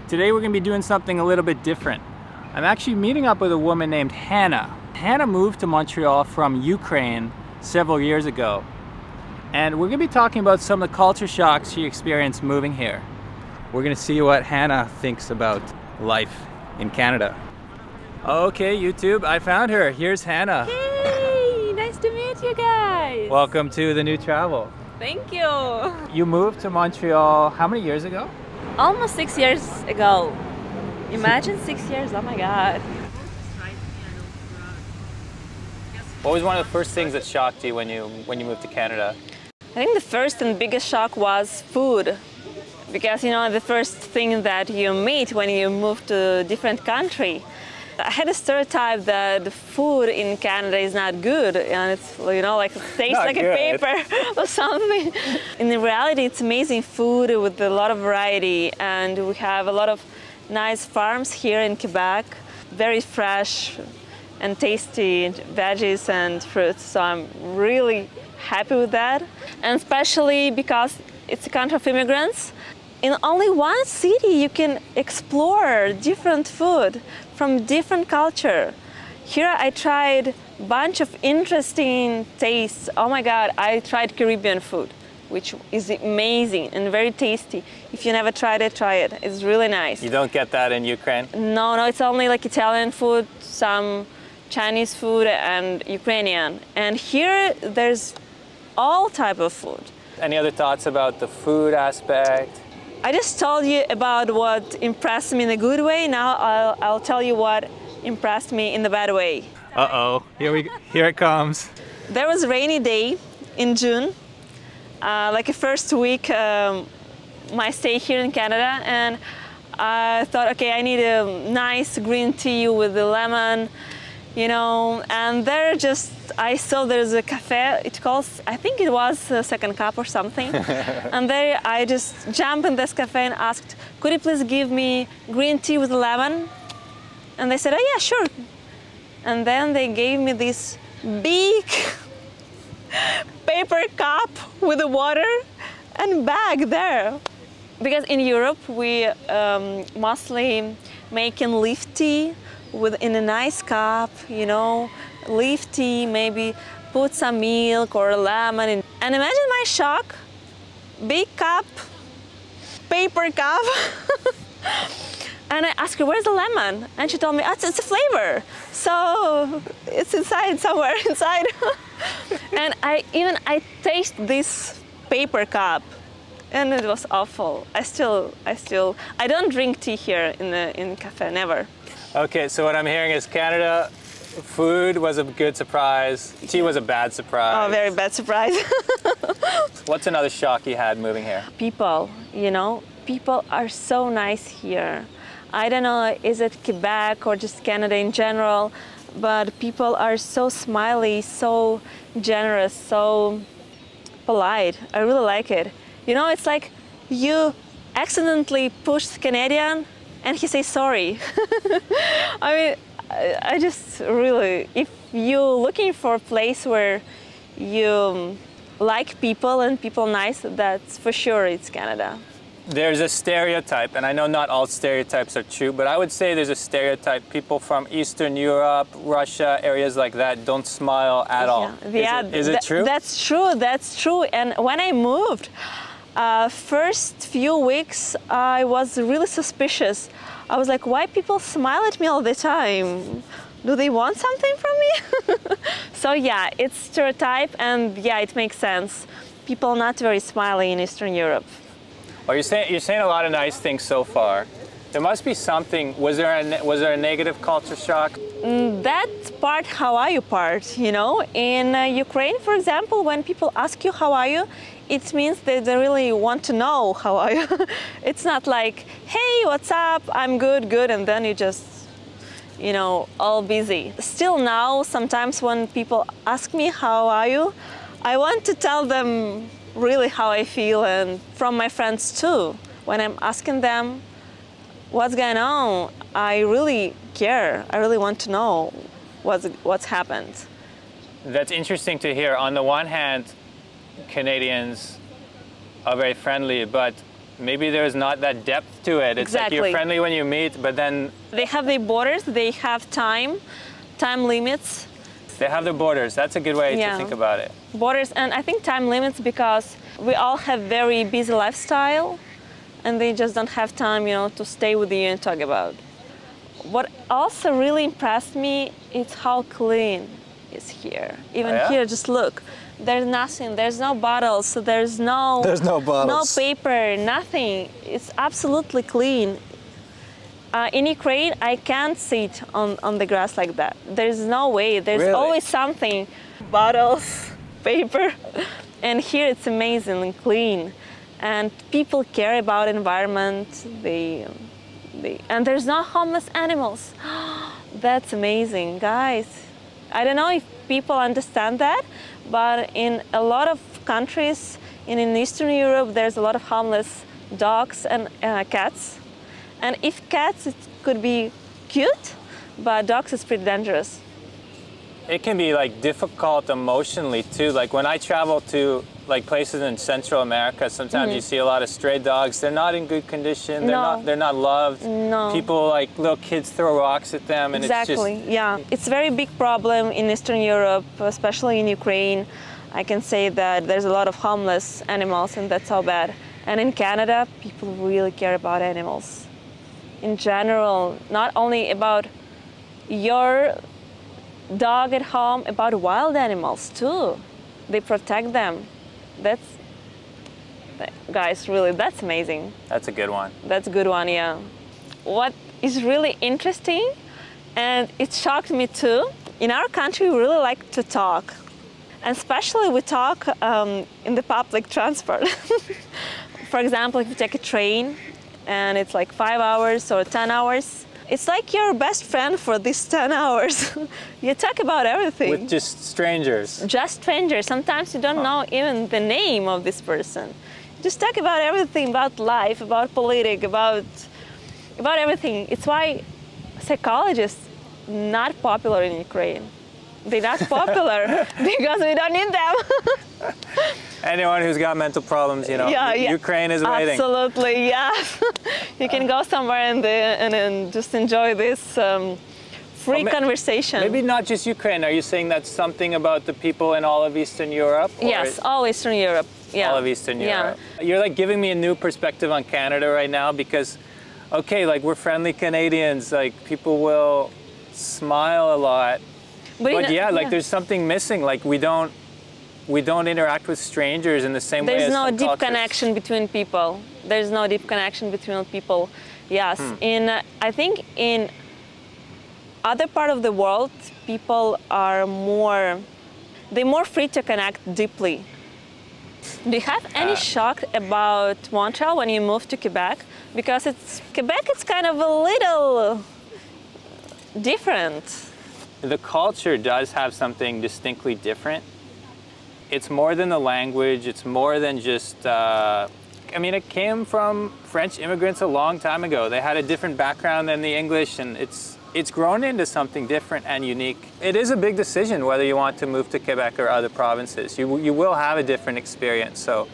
Today we're going to be doing something a little bit different. I'm actually meeting up with a woman named Hanna. Hanna moved to Montreal from Ukraine several years ago. And we're going to be talking about some of the culture shocks she experienced moving here. We're going to see what Hanna thinks about life in Canada. Okay, YouTube, I found her. Here's Hanna. Hey, nice to meet you guys. Welcome to the new travel. Thank you. You moved to Montreal how many years ago? Almost 6 years ago. Imagine 6 years, oh my God. What was one of the first things that shocked you when you moved to Canada? I think the first and biggest shock was food. Because, you know, the first thing that you meet when you move to a different country. I had a stereotype that the food in Canada is not good and it's, you know, like it tastes like a paper or something. In reality, it's amazing food with a lot of variety, and we have a lot of nice farms here in Quebec, very fresh and tasty veggies and fruits. So I'm really happy with that, and especially because it's a country of immigrants. In only one city, you can explore different food from different culture. Here I tried a bunch of interesting tastes. Oh my God, I tried Caribbean food, which is amazing and very tasty. If you never tried it, try it. It's really nice. You don't get that in Ukraine? No, it's only like Italian food, some Chinese food and Ukrainian. And here there's all type of food. Any other thoughts about the food aspect? I just told you about what impressed me in a good way. Now I'll tell you what impressed me in the bad way. Uh-oh, here it comes. There was a rainy day in June, like a first week my stay here in Canada, and I thought, okay, I need a nice green tea with the lemon, you know, and I saw there's a cafe, it calls, I think it was Second Cup or something. And there I just jumped in this cafe and asked, could you please give me green tea with lemon? And they said, oh yeah, sure. And then they gave me this big paper cup with the water and bag there. Because in Europe, we mostly make in leaf tea in a nice cup, you know, leaf tea, maybe put some milk or lemon in. And imagine my shock, big cup, paper cup. And I asked her, where's the lemon? And she told me, oh, it's a flavor. So it's inside, somewhere inside. And I taste this paper cup and it was awful. I don't drink tea here in cafe, never. Okay, so what I'm hearing is Canada, food was a good surprise, tea was a bad surprise. Oh, very bad surprise. What's another shock you had moving here? People, you know, people are so nice here. I don't know, is it Quebec or just Canada in general, but people are so smiley, so generous, so polite. I really like it. You know, it's like you accidentally push the Canadian and he says sorry. I mean, I just really, if you're looking for a place where you like people and people nice, that's for sure it's Canada. There's a stereotype, and I know not all stereotypes are true, but I would say there's a stereotype. People from Eastern Europe, Russia, areas like that don't smile at all. Yeah, is it true? That's true. And when I moved, first few weeks, I was really suspicious. I was like, why people smile at me all the time? Do they want something from me? So yeah, it's stereotype, and yeah, it makes sense. People not very smiley in Eastern Europe. Well, you're saying a lot of nice things so far. There must be something. Was there a negative culture shock? That part, how are you part, you know? In Ukraine, for example, when people ask you how are you, it means that they really want to know how are you. It's not like, hey, what's up? I'm good, and then you just, you know, all busy. Still now, sometimes when people ask me how are you, I want to tell them really how I feel, and from my friends too. When I'm asking them what's going on, I really care. I really want to know what's happened. That's interesting to hear. On the one hand, Canadians are very friendly, but maybe there's not that depth to it. It's like you're friendly when you meet, but then... They have their borders, they have time limits. They have their borders. That's a good way to think about it. Borders, and I think time limits because we all have very busy lifestyle and they just don't have time, you know, to stay with you and talk about. What also really impressed me is how clean it's here. Even here, just look. There's nothing, there's no bottles, so there's no bottles. No paper, nothing. It's absolutely clean. In Ukraine, I can't sit on the grass like that. There's no way, there's always something. Bottles, paper. And here it's amazing and clean. And people care about environment. And there's no homeless animals. That's amazing, guys. I don't know if people understand that, but in a lot of countries in Eastern Europe, there's a lot of homeless dogs and cats. And if cats, it could be cute, but dogs is pretty dangerous. It can be like difficult emotionally too. Like when I travel to like places in Central America, sometimes you see a lot of stray dogs. They're not in good condition. They're not loved. No. People, like little kids, throw rocks at them, and it's just... Yeah. It's a very big problem in Eastern Europe, especially in Ukraine. I can say that there's a lot of homeless animals, and that's how bad. And in Canada, people really care about animals. In general, not only about your dog at home, about wild animals too. They protect them. Guys, really, that's amazing. That's a good one. That's a good one, yeah. What is really interesting, and it shocked me too, in our country we really like to talk. And especially we talk in the public transport. For example, if you take a train and it's like 5 hours or 10 hours, it's like your best friend for these 10 hours. You talk about everything. With just strangers. Just strangers. Sometimes you don't know even the name of this person. Just talk about everything, about life, about politics, about everything. It's why psychologists not popular in Ukraine. They're not popular because we don't need them. Anyone who's got mental problems, you know, Ukraine is waiting. Absolutely, yeah. You can go somewhere and just enjoy this free conversation. Maybe not just Ukraine. Are you saying that's something about the people in all of Eastern Europe? Yes, all Eastern Europe. Yeah. All of Eastern Europe. You're like giving me a new perspective on Canada right now because, okay, like we're friendly Canadians, like people will smile a lot. But yeah, like there's something missing. Like we don't interact with strangers in the same way as some cultures. There's no deep connection between people. There's no deep connection between people. Yes, I think in other part of the world, people are more free to connect deeply. Do you have any shock about Montreal when you moved to Quebec? Because Quebec is kind of a little different. The culture does have something distinctly different. It's more than the language, it's more than just, I mean, it came from French immigrants a long time ago. They had a different background than the English, and it's grown into something different and unique. It is a big decision whether you want to move to Quebec or other provinces. You will have a different experience, so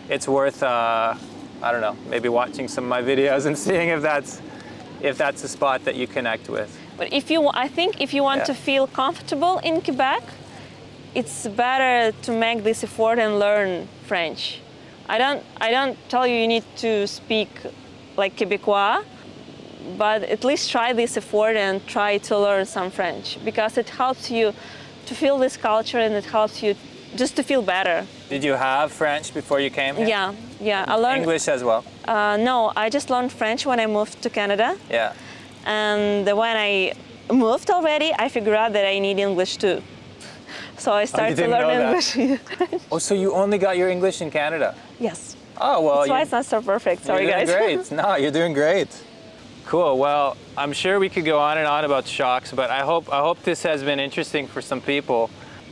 it's worth, I don't know, maybe watching some of my videos and seeing if that's a spot that you connect with. But I think if you want to feel comfortable in Quebec, it's better to make this effort and learn French. I don't tell you need to speak like Quebecois, but at least try this effort and try to learn some French because it helps you to feel this culture and it helps you just to feel better. Did you have French before you came here? Yeah. I learned English as well? No, I just learned French when I moved to Canada. Yeah. And when I moved already, I figured out that I need English too. So I started to learn English. Oh, so you only got your English in Canada? Yes. Oh, well. That's why it's not so perfect. Sorry, guys. You're doing great. No, you're doing great. Cool. Well, I'm sure we could go on and on about shocks, but I hope this has been interesting for some people.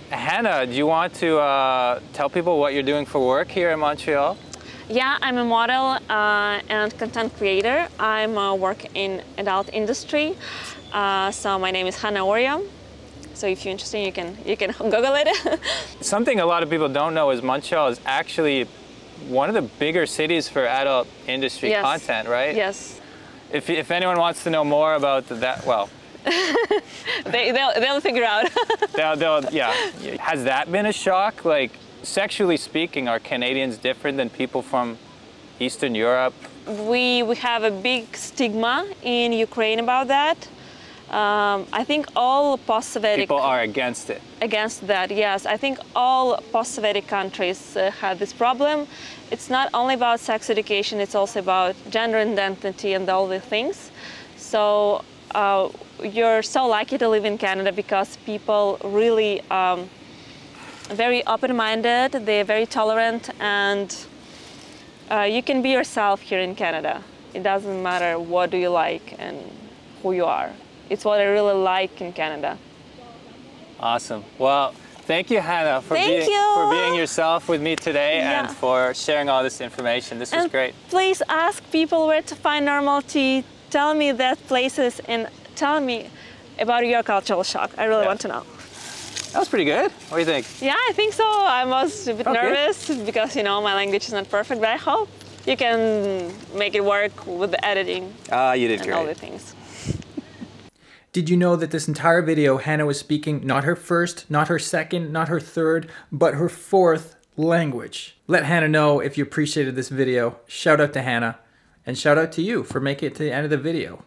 Hanna, do you want to tell people what you're doing for work here in Montreal? Yeah, I'm a model and content creator. I'm work in adult industry. So my name is Hanna Orio. So if you're interested, you can Google it. Something a lot of people don't know is Montreal is actually one of the bigger cities for adult industry content, right? Yes. If anyone wants to know more about that, well, they'll figure out. yeah. Has that been a shock? Like, sexually speaking, are Canadians different than people from Eastern Europe? We have a big stigma in Ukraine about that. I think all post-Soviet people are against it. Against that, yes. I think all post-Soviet countries have this problem. It's not only about sex education, it's also about gender identity and all the things. So you're so lucky to live in Canada because people really very open-minded, they're very tolerant, and you can be yourself here in Canada. It doesn't matter what do you like and who you are. It's what I really like in Canada. Awesome. Well, thank you, Hanna, for being yourself with me today and for sharing all this information. This was great. Please ask people where to find normality. Tell me that places and tell me about your cultural shock. I really want to know. That was pretty good. What do you think? Yeah, I think so. I was a bit nervous because, you know, my language is not perfect, but I hope you can make it work with the editing. You did great. And all the things. Did you know that this entire video, Hanna was speaking not her first, not her second, not her third, but her fourth language? Let Hanna know if you appreciated this video. Shout out to Hanna, and shout out to you for making it to the end of the video.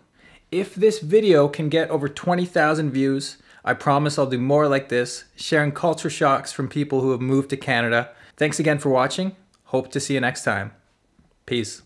If this video can get over 20,000 views, I promise I'll do more like this, sharing culture shocks from people who have moved to Canada. Thanks again for watching. Hope to see you next time. Peace.